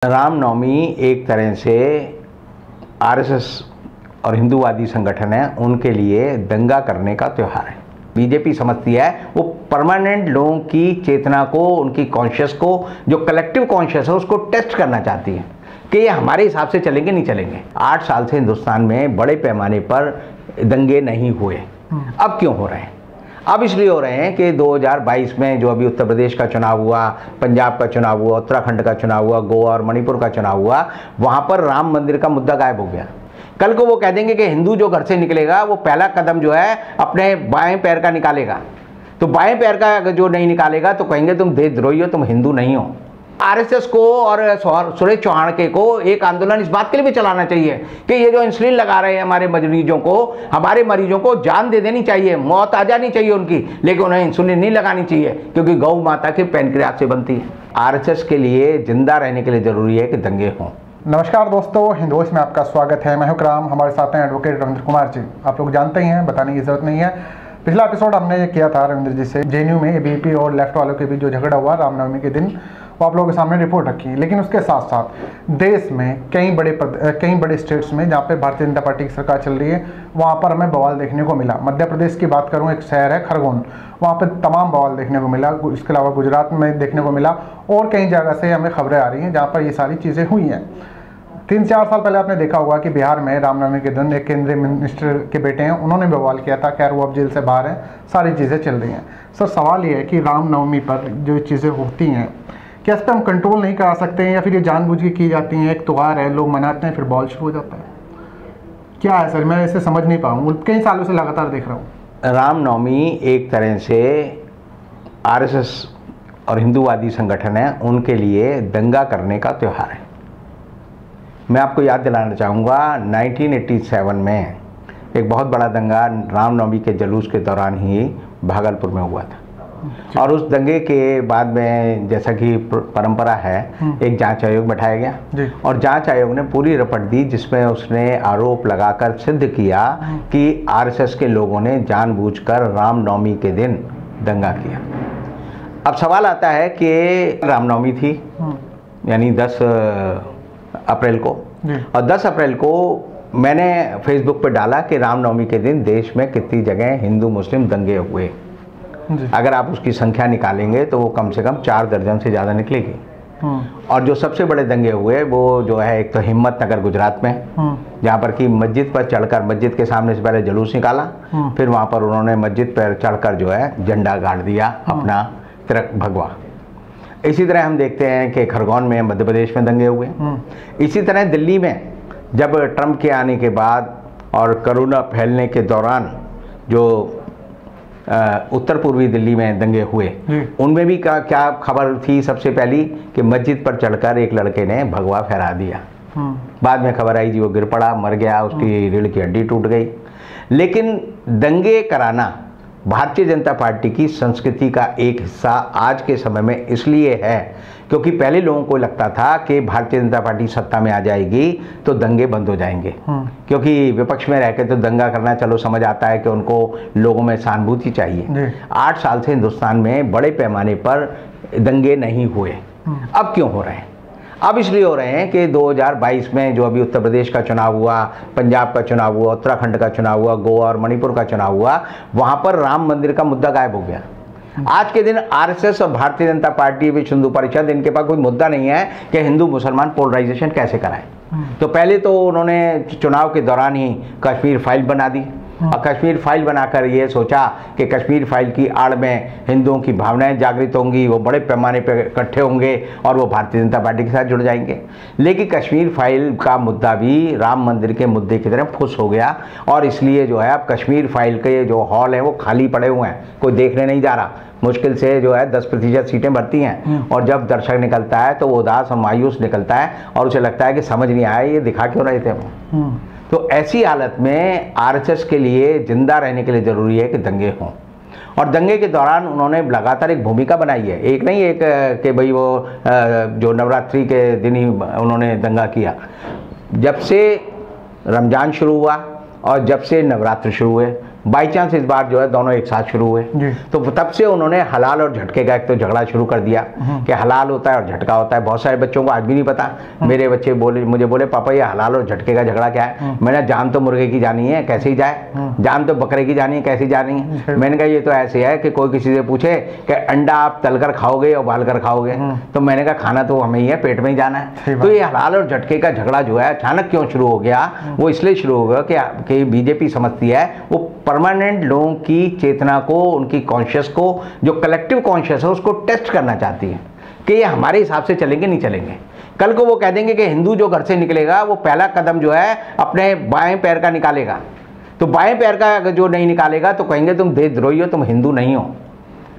रामनवमी एक तरह से आरएसएस और हिंदूवादी संगठन है उनके लिए दंगा करने का त्यौहार है। बीजेपी समझती है वो परमानेंट लोगों की चेतना को, उनकी कॉन्शियस को, जो कलेक्टिव कॉन्शियस है उसको टेस्ट करना चाहती है कि ये हमारे हिसाब से चलेंगे नहीं चलेंगे। 8 साल से हिंदुस्तान में बड़े पैमाने पर दंगे नहीं हुए। अब क्यों हो रहे हैं? अब इसलिए हो रहे हैं कि 2022 में जो अभी उत्तर प्रदेश का चुनाव हुआ, पंजाब का चुनाव हुआ, उत्तराखंड का चुनाव हुआ, गोवा और मणिपुर का चुनाव हुआ, वहाँ पर राम मंदिर का मुद्दा गायब हो गया। कल को वो कह देंगे कि हिंदू जो घर से निकलेगा वो पहला कदम जो है अपने बाएं पैर का निकालेगा, तो बाएं पैर का जो नहीं निकालेगा तो कहेंगे तुम देशद्रोही हो, तुम हिंदू नहीं हो। आरएसएस को और सुरेश चौहान को एक आंदोलन इस बात के लिए भी चलाना चाहिए कि ये जो इंसुलिन लगा रहे हैं हमारे मरीजों को जान दे देनी चाहिए, मौत आ जानी चाहिए उनकी, लेकिन उन्हें इंसुलिन नहीं लगानी चाहिए क्योंकि गौ माता के पैनक्रियाज से बनती है। आरएसएस के लिए जिंदा रहने के लिए जरूरी है कि दंगे हों। नमस्कार दोस्तों, हिंदोश में आपका स्वागत है। मैं हूं राम, हमारे साथ हैं एडवोकेट रविंद्र कुमार जी। आप लोग जानते ही हैं, बताने की जरूरत नहीं है। पिछला एपिसोड हमने ये किया था रविंद्र जी से, जेएनयू में एबीवीपी और लेफ्ट वालों के बीच जो झगड़ा हुआ रामनवमी के दिन, वो आप लोगों के सामने रिपोर्ट रखी। लेकिन उसके साथ साथ देश में कई बड़े स्टेट्स में जहाँ पे भारतीय जनता पार्टी की सरकार चल रही है, वहाँ पर हमें बवाल देखने को मिला। मध्य प्रदेश की बात करूँ, एक शहर है खरगोन, वहाँ पर तमाम बवाल देखने को मिला। इसके अलावा गुजरात में देखने को मिला और कई जगह से हमें खबरें आ रही हैं जहाँ पर ये सारी चीज़ें हुई हैं। 3-4 साल पहले आपने देखा होगा कि बिहार में रामनवमी के दिन एक केंद्रीय मिनिस्टर के बेटे हैं, उन्होंने बवाल किया था। खैर वो अब जेल से बाहर हैं, सारी चीज़ें चल रही हैं। सर, सवाल ये है कि रामनवमी पर जो चीज़ें होती हैं, क्या इस पर हम कंट्रोल नहीं करा सकते हैं या फिर ये जानबूझ के की जाती हैं? एक त्यौहार है, लोग मनाते हैं, फिर बवाल शुरू हो जाता है। क्या है सर, मैं इसे समझ नहीं पाऊँ, कई सालों से लगातार देख रहा हूँ। रामनवमी एक तरह से आरएसएस और हिंदूवादी संगठन है उनके लिए दंगा करने का त्यौहार है। मैं आपको याद दिलाना चाहूँगा 1987 में एक बहुत बड़ा दंगा रामनवमी के जुलूस के दौरान ही भागलपुर में हुआ था, और उस दंगे के बाद में जैसा कि परंपरा है एक जांच आयोग बैठाया गया और जांच आयोग ने पूरी रिपोर्ट दी जिसमें उसने आरोप लगाकर सिद्ध किया कि आरएसएस के लोगों ने जानबूझकर रामनवमी के दिन दंगा किया। अब सवाल आता है कि रामनवमी थी यानी 10 अप्रैल को, और 10 अप्रैल को मैंने फेसबुक पर डाला कि रामनवमी के दिन देश में कितनी जगह हिंदू मुस्लिम दंगे हुए। अगर आप उसकी संख्या निकालेंगे तो वो कम से कम 4 दर्जन से ज़्यादा निकलेगी। और जो सबसे बड़े दंगे हुए वो जो है, एक तो हिम्मतनगर गुजरात में, जहाँ पर कि मस्जिद पर चढ़कर, मस्जिद के सामने से पहले जुलूस निकाला, फिर वहाँ पर उन्होंने मस्जिद पर चढ़कर जो है झंडा गाड़ दिया, अपना तिरक भगवा। इसी तरह हम देखते हैं कि खरगोन में, मध्य प्रदेश में दंगे हुए। इसी तरह दिल्ली में जब ट्रंप के आने के बाद और कोरोना फैलने के दौरान जो उत्तर पूर्वी दिल्ली में दंगे हुए, उनमें भी क्या खबर थी सबसे पहली कि मस्जिद पर चढ़कर एक लड़के ने भगवा फहरा दिया। बाद में खबर आई जी वो गिर पड़ा, मर गया, उसकी रीढ़ की हड्डी टूट गई। लेकिन दंगे कराना भारतीय जनता पार्टी की संस्कृति का एक हिस्सा आज के समय में इसलिए है क्योंकि पहले लोगों को लगता था कि भारतीय जनता पार्टी सत्ता में आ जाएगी तो दंगे बंद हो जाएंगे, क्योंकि विपक्ष में रहकर तो दंगा करना, चलो समझ आता है कि उनको लोगों में सहानुभूति चाहिए। 8 साल से हिंदुस्तान में बड़े पैमाने पर दंगे नहीं हुए। अब क्यों हो रहे हैं? अब इसलिए हो रहे हैं कि 2022 में जो अभी उत्तर प्रदेश का चुनाव हुआ, पंजाब का चुनाव हुआ, उत्तराखंड का चुनाव हुआ, गोवा और मणिपुर का चुनाव हुआ, वहाँ पर राम मंदिर का मुद्दा गायब हो गया। आज के दिन आरएसएस और भारतीय जनता पार्टी, विश्व हिंदू परिषद, इनके पास कोई मुद्दा नहीं है कि हिंदू मुसलमान पोलराइजेशन कैसे कराएं। तो पहले तो उन्होंने चुनाव के दौरान ही कश्मीर फाइल बना दी, और कश्मीर फाइल बनाकर ये सोचा कि कश्मीर फाइल की आड़ में हिंदुओं की भावनाएं जागृत होंगी, वो बड़े पैमाने पर इकट्ठे होंगे और वो भारतीय जनता पार्टी के साथ जुड़ जाएंगे। लेकिन कश्मीर फाइल का मुद्दा भी राम मंदिर के मुद्दे की तरह फुस हो गया, और इसलिए जो है अब कश्मीर फाइल के जो हॉल हैं वो खाली पड़े हुए हैं, कोई देखने नहीं जा रहा। मुश्किल से जो है 10% सीटें भरती हैं, और जब दर्शक निकलता है तो वो उदास और मायूस निकलता है और उसे लगता है कि समझ नहीं आया ये दिखा क्यों रहे थे हम। तो ऐसी हालत में आरएसएस के लिए जिंदा रहने के लिए ज़रूरी है कि दंगे हों, और दंगे के दौरान उन्होंने लगातार एक भूमिका बनाई है। एक नहीं एक कि भाई वो जो नवरात्रि के दिन ही उन्होंने दंगा किया। जब से रमज़ान शुरू हुआ और जब से नवरात्र शुरू हुए, बाई चांस इस बार जो है दोनों एक साथ शुरू हुए, तो तब से उन्होंने हलाल और झटके का एक तो झगड़ा शुरू कर दिया कि हलाल होता है और झटका होता है। बहुत सारे बच्चों को आज भी नहीं पता। मेरे बच्चे मुझे बोले पापा ये हलाल और झटके का झगड़ा क्या है। मैंने जान तो मुर्गे की जानी है कैसे ही जाए, जान तो बकरे की जानी है कैसे ही जानी है। मैंने कहा ये तो ऐसे है कि कोई किसी से पूछे कि अंडा आप तलकर खाओगे या उबाल कर खाओगे, तो मैंने कहा खाना तो हमें ही है, पेट में ही जाना है। तो ये हलाल और झटके का झगड़ा जो है अचानक क्यों शुरू हो गया, वो इसलिए शुरू हो गया कि बीजेपी समझती है वो परमानेंट लोगों की चेतना को, उनकी कॉन्शियस को, जो कलेक्टिव कॉन्शियस है उसको टेस्ट करना चाहती है कि ये हमारे हिसाब से चलेंगे नहीं चलेंगे। कल को वो कह देंगे कि हिंदू जो घर से निकलेगा वो पहला कदम जो है अपने बाएं पैर का निकालेगा, तो बाएं पैर का जो नहीं निकालेगा तो कहेंगे तुम देशद्रोही हो, तुम हिंदू नहीं हो।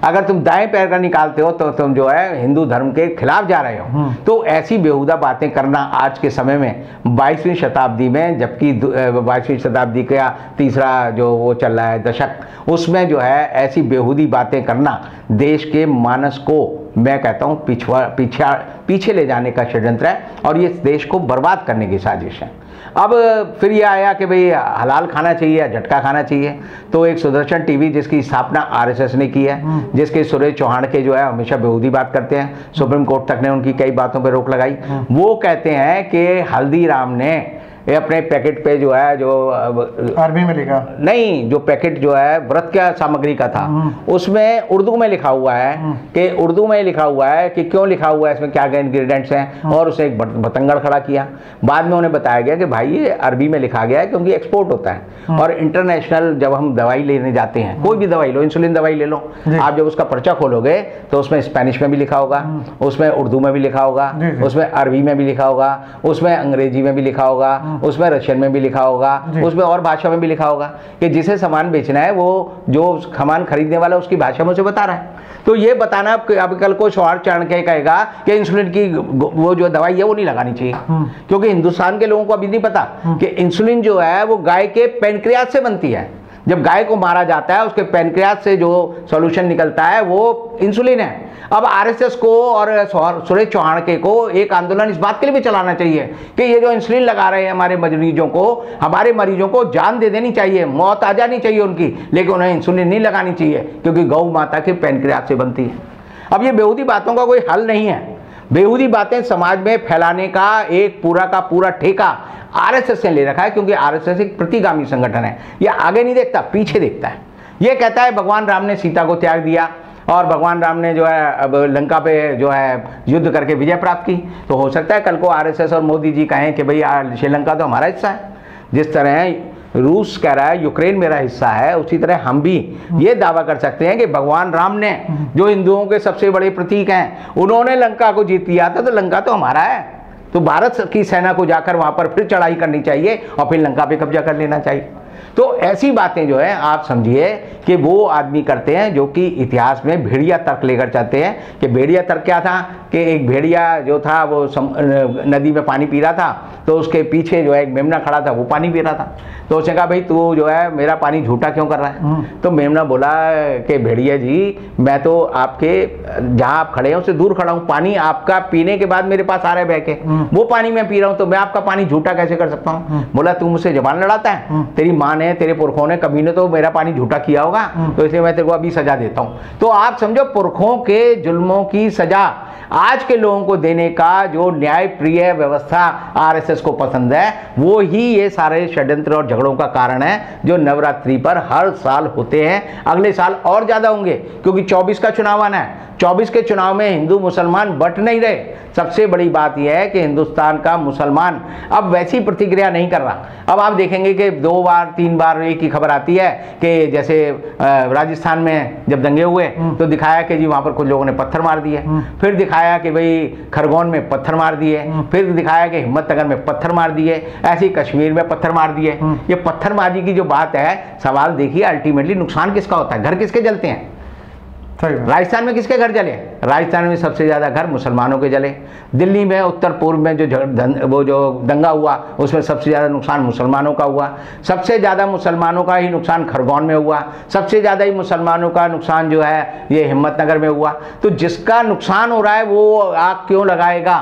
अगर तुम दाएं पैर का निकालते हो तो तुम जो है हिंदू धर्म के खिलाफ जा रहे हो। तो ऐसी बेहुदा बातें करना आज के समय में 22वीं शताब्दी में, जबकि 22वीं शताब्दी का तीसरा जो वो चल रहा है दशक, उसमें जो है ऐसी बेहुदी बातें करना देश के मानस को मैं कहता हूँ पीछे ले जाने का षड्यंत्र है और ये देश को बर्बाद करने की साजिश है। अब फिर ये आया कि भाई हलाल खाना चाहिए या झटका खाना चाहिए, तो एक सुदर्शन टीवी जिसकी स्थापना आरएसएस ने की है, जिसके सुरेश चौहान के जो है हमेशा बेहूदी बात करते हैं, सुप्रीम कोर्ट तक ने उनकी कई बातों पर रोक लगाई। वो कहते हैं कि हल्दीराम ने ये अपने पैकेट पे जो है जो अरबी में लिखा नहीं, जो पैकेट जो है व्रत क्या सामग्री का था उसमें उर्दू में लिखा हुआ है कि उर्दू में लिखा हुआ है कि क्यों लिखा हुआ है, इसमें क्या क्या इंग्रेडिएंट्स हैं, और उसे एक बतंगड़ खड़ा किया। बाद में उन्हें बताया गया कि भाई ये अरबी में लिखा गया है क्योंकि एक्सपोर्ट होता है और इंटरनेशनल जब हम दवाई लेने जाते हैं, कोई भी दवाई लो, इंसुलिन दवाई ले लो, आप जब उसका पर्चा खोलोगे तो उसमें स्पेनिश में भी लिखा होगा, उसमें उर्दू में भी लिखा होगा, उसमें अरबी में भी लिखा होगा, उसमें अंग्रेजी में भी लिखा होगा, उसमें रशियन में भी लिखा होगा, उसमें और भाषा में भी लिखा होगा कि जिसे सामान बेचना है वो जो सामान खरीदने वाला उसकी भाषा में उसे बता रहा है। तो ये बताना अब कल को शौहर चाणक्य कहेगा कि इंसुलिन की वो जो दवाई है वो नहीं लगानी चाहिए, क्योंकि हिंदुस्तान के लोगों को अभी नहीं पता कि इंसुलिन जो है वो गाय के पैनक्रियाज से बनती है। जब गाय को मारा जाता है उसके पैनक्रियाज से जो सॉल्यूशन निकलता है वो इंसुलिन है। अब आरएसएस को और सुरेश चौहान को एक आंदोलन इस बात के लिए भी चलाना चाहिए कि ये जो इंसुलिन लगा रहे हैं हमारे मरीजों को जान दे देनी चाहिए, मौत आ जानी चाहिए उनकी, लेकिन उन्हें इंसुलिन नहीं लगानी चाहिए क्योंकि गौ माता के पैनक्रियाज से बनती है। अब ये बेहूदी बातों का कोई हल नहीं है। बेहूदी बातें समाज में फैलाने का एक पूरा का पूरा ठेका आरएसएस ने ले रखा है, क्योंकि आरएसएस एक प्रतिगामी संगठन है। ये आगे नहीं देखता, पीछे देखता है। ये कहता है भगवान राम ने सीता को त्याग दिया और भगवान राम ने जो है अब लंका पे जो है युद्ध करके विजय प्राप्त की, तो हो सकता है कल को आरएसएस और मोदी जी कहें कि भाई श्रीलंका तो हमारा हिस्सा है। जिस तरह रूस कह रहा है यूक्रेन मेरा हिस्सा है, उसी तरह हम भी ये दावा कर सकते हैं कि भगवान राम ने, जो हिंदुओं के सबसे बड़े प्रतीक हैं, उन्होंने लंका को जीत लिया था, तो लंका तो हमारा है। तो भारत की सेना को जाकर वहां पर फिर चढ़ाई करनी चाहिए और फिर लंका पे कब्जा कर लेना चाहिए। तो ऐसी बातें जो है आप समझिए कि वो आदमी करते हैं जो कि इतिहास में भेड़िया तर्क लेकर चलते हैं। कि भेड़िया तर्क क्या था कि एक भेड़िया जो था वो नदी में पानी पी रहा था, तो उसके पीछे जो है एक मेमना खड़ा था, वो पानी पी रहा था। तो उसने कहा भाई तू जो है मेरा पानी झूठा क्यों कर रहा है। तो मेमना बोला कि भेड़िया जी मैं तो आपके जहाँ आप खड़े हैं उससे दूर खड़ा हूँ, पानी आपका पीने के बाद मेरे पास आ रहा है बह के, वो पानी मैं पी रहा हूँ, तो मैं आपका पानी झूठा कैसे कर सकता हूँ। बोला तू मुझसे जबान लड़ाता है, तेरी माँ ने, तेरे पुरखों ने कभी ने तो मेरा पानी झूठा किया होगा, तो इसलिए मैं तेरे को अभी सजा देता हूँ। तो आप समझो पुरखों के जुल्मों की सजा आज के लोगों को देने का जो न्याय प्रिय व्यवस्था आरएसएस को पसंद है, वो ही ये सारे षड्यंत्र और झगड़ों का कारण है जो नवरात्रि पर हर साल होते हैं। अगले साल और ज्यादा होंगे क्योंकि 24 का चुनाव आना है। 24 के चुनाव में हिंदू मुसलमान बट नहीं रहे। सबसे बड़ी बात यह है कि हिंदुस्तान का मुसलमान अब वैसी प्रतिक्रिया नहीं कर रहा। अब आप देखेंगे कि 2 बार 3 बार एक ही खबर आती है कि जैसे राजस्थान में जब दंगे हुए तो दिखाया कि जी वहां पर कुछ लोगों ने पत्थर मार दिए, फिर दिखाया कि भाई खरगोन में पत्थर मार दिए, फिर दिखाया कि हिम्मतनगर में पत्थर मार दिए, ऐसे ही कश्मीर में पत्थर मार दिए। ये पत्थरबाजी की जो बात है, सवाल देखिए अल्टीमेटली नुकसान किसका होता है, घर किसके जलते हैं। राजस्थान में किसके घर जले? राजस्थान में सबसे ज्यादा घर मुसलमानों के जले। दिल्ली में उत्तर पूर्व में जो दंगा हुआ उसमें सबसे ज्यादा नुकसान मुसलमानों का हुआ। सबसे ज्यादा मुसलमानों का ही नुकसान खरगोन में हुआ। सबसे ज्यादा ही मुसलमानों का नुकसान जो है ये हिम्मतनगर में हुआ। तो जिसका नुकसान हो रहा है वो आग क्यों लगाएगा?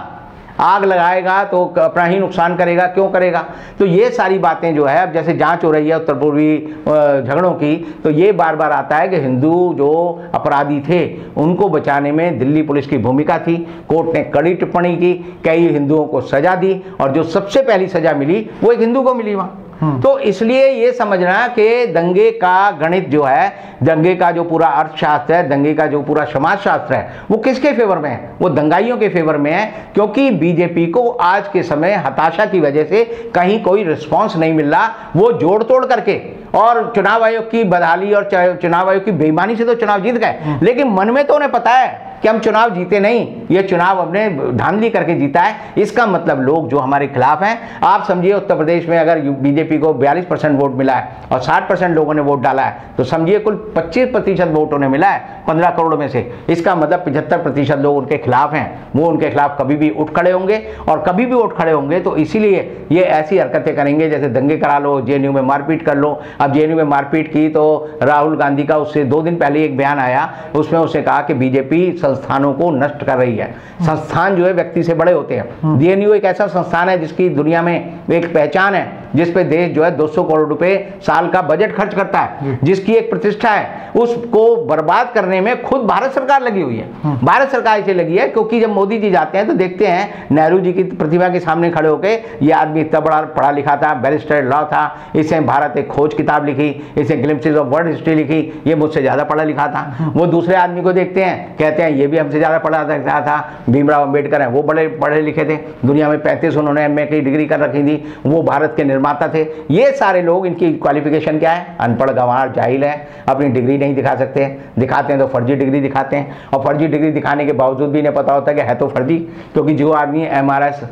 आग लगाएगा तो अपना ही नुकसान करेगा, क्यों करेगा। तो ये सारी बातें जो है, अब जैसे जांच हो रही है उत्तर पूर्वी झगड़ों की, तो ये बार बार आता है कि हिंदू जो अपराधी थे उनको बचाने में दिल्ली पुलिस की भूमिका थी। कोर्ट ने कड़ी टिप्पणी की, कई हिंदुओं को सजा दी, और जो सबसे पहली सजा मिली वो एक हिंदू को मिली वहां। तो इसलिए ये समझना कि दंगे का गणित जो है, दंगे का जो पूरा अर्थशास्त्र है, दंगे का जो पूरा समाजशास्त्र है, वो किसके फेवर में है? वो दंगाइयों के फेवर में है, क्योंकि बीजेपी को आज के समय हताशा की वजह से कहीं कोई रिस्पांस नहीं मिल रहा। वो जोड़ तोड़ करके और चुनाव आयोग की बदहाली और चुनाव आयोग की बेईमानी से तो चुनाव जीत गए, लेकिन मन में तो उन्हें पता है कि हम चुनाव जीते नहीं, ये चुनाव हमने धांधली करके जीता है। इसका मतलब लोग जो हमारे खिलाफ हैं, आप समझिए उत्तर प्रदेश में अगर बीजेपी को 42% वोट मिला है और 60% लोगों ने वोट डाला है, तो समझिए कुल 25% वोट उन्हें मिला है 15 करोड़ में से। इसका मतलब 75% लोग उनके खिलाफ हैं। वो उनके खिलाफ कभी भी उठ खड़े होंगे, और कभी भी उठ खड़े होंगे तो इसीलिए ये ऐसी हरकतें करेंगे जैसे दंगे करा लो, जेएनयू में मारपीट कर लो। अब जेएनयू में मारपीट की तो राहुल गांधी का उससे 2 दिन पहले एक बयान आया, उसमें उसने कहा कि बीजेपी संस्थानों को नष्ट कर रही है। संस्थान जो है व्यक्ति से बड़े होते हैं। जेएनयू एक ऐसा संस्थान है जिसकी दुनिया में एक पहचान है, जिस पे देश जो है 200 करोड़ रुपए साल का बजट खर्च करता है, जिसकी एक प्रतिष्ठा है। उसको बर्बाद करने में खुद भारत सरकार लगी हुई है। भारत सरकार इसे लगी है क्योंकि जब मोदी जी जाते हैं तो देखते हैं नेहरू जी की प्रतिभा के सामने खड़े होकर, ये आदमी इतना बड़ा पढ़ा लिखा था, बैरिस्टर लॉ था, इसने भारत एक खोज किताब लिखी, इसने ग्लिम्पसेस ऑफ वर्ल्ड हिस्ट्री लिखी, ये मुझसे ज्यादा पढ़ा लिखा था। वो दूसरे आदमी को देखते हैं, कहते हैं ये भी हमसे ज्यादा पढ़ा लिखा था। भीमराव अंबेडकर हैं, वो बड़े पढ़े लिखे थे, दुनिया में 35 उन्होंने एमए की डिग्री कर रखी थी, वो भारत के निर्माता थे। ये सारे लोग, इनकी क्वालिफिकेशन क्या है? अनपढ़ गंवार जाहिल है, अपनी डिग्री नहीं दिखा सकते, दिखाते हैं तो फर्जी डिग्री दिखाते हैं, और फर्जी डिग्री दिखाने के बावजूद भी इन्हें पता होता है कि है तो फर्जी। क्योंकि जो आदमी MRS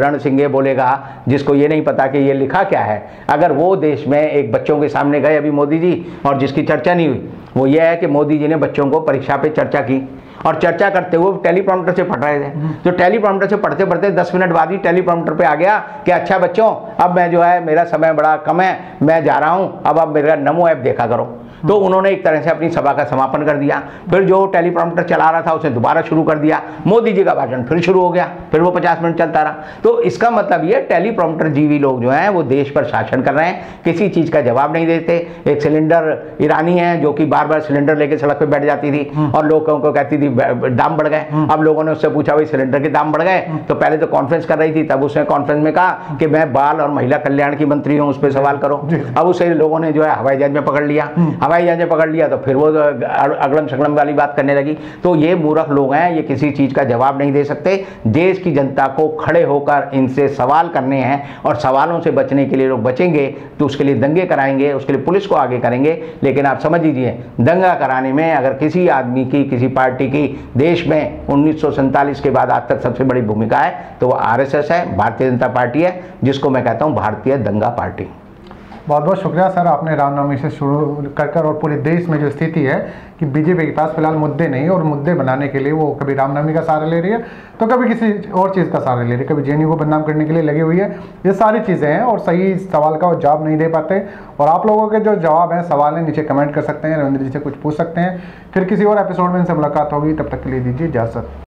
रणसिंगे बोलेगा, जिसको ये नहीं पता कि ये लिखा क्या है, अगर वो देश में एक बच्चों के सामने गए अभी मोदी जी, और जिसकी चर्चा नहीं हुई, वो ये है कि मोदी जी ने बच्चों को परीक्षा पे चर्चा की, और चर्चा करते हुए टेलीप्रॉम्प्टर से पढ़ रहे थे। तो टेलीप्रॉम्प्टर से पढ़ते पढ़ते 10 मिनट बाद ही टेलीप्रॉम्प्टर पे आ गया कि अच्छा बच्चों, अब मैं जो है, मेरा समय बड़ा कम है, मैं जा रहा हूं, अब आप मेरा नमो ऐप देखा करो। तो उन्होंने एक तरह से अपनी सभा का समापन कर दिया। फिर जो टेलीप्रॉम्प्टर चला रहा था उसे दोबारा शुरू कर दिया, मोदी जी का भाषण फिर शुरू हो गया, फिर वो 50 मिनट चलता रहा। तो इसका मतलब ये टेलीप्रॉम्प्टर जीवी लोग जो हैं वो देश पर शासन कर रहे हैं, किसी चीज का जवाब नहीं देते। एक सिलेंडर ईरानी है जो कि बार बार सिलेंडर लेके सड़क पे बैठ जाती थी और लोगों को कहती थी दाम बढ़ गए। अब लोगों ने उससे पूछा भाई सिलेंडर के दाम बढ़ गए, तो पहले तो कॉन्फ्रेंस कर रही थी, तब उसने कॉन्फ्रेंस में कहा कि मैं बाल और महिला कल्याण की मंत्री हूँ, उस पर सवाल करो। अब उसे लोगों ने जो है हवाई जहाज में पकड़ लिया, हवाई जहाज में पकड़ लिया तो फिर वो अगलम सगलम वाली बात करने लगी। तो ये मूर्ख लोग हैं, ये किसी चीज का जवाब नहीं दे सकते। देश की जनता को खड़े होकर इनसे सवाल करने हैं, और सवालों से बचने के लिए लोग बचेंगे तो उसके लिए दंगे कराएंगे, उसके लिए पुलिस को आगे करेंगे। लेकिन आप समझ लीजिए, दंगा कराने में अगर किसी आदमी की, किसी पार्टी की देश में 1947 के बाद आज तक सबसे बड़ी भूमिका है तो वो RSS है, भारतीय जनता पार्टी है, जिसको मैं कहता हूँ भारतीय दंगा पार्टी। बहुत बहुत शुक्रिया सर, आपने रामनवमी से शुरू कर और पूरे देश में जो स्थिति है कि बीजेपी के पास फिलहाल मुद्दे नहीं, और मुद्दे बनाने के लिए वो कभी रामनवमी का सहारा ले रही है तो कभी किसी और चीज़ का सहारा ले रही है, कभी जेएनयू को बदनाम करने के लिए लगी हुई है। ये सारी चीज़ें हैं और सही सवाल का वो जवाब नहीं दे पाते। और आप लोगों के जो जवाब हैं, सवाल हैं, नीचे कमेंट कर सकते हैं, रविंद्र जी से कुछ पूछ सकते हैं। फिर किसी और एपिसोड में इनसे मुलाकात होगी, तब तक के लिए दीजिए इजाज़त।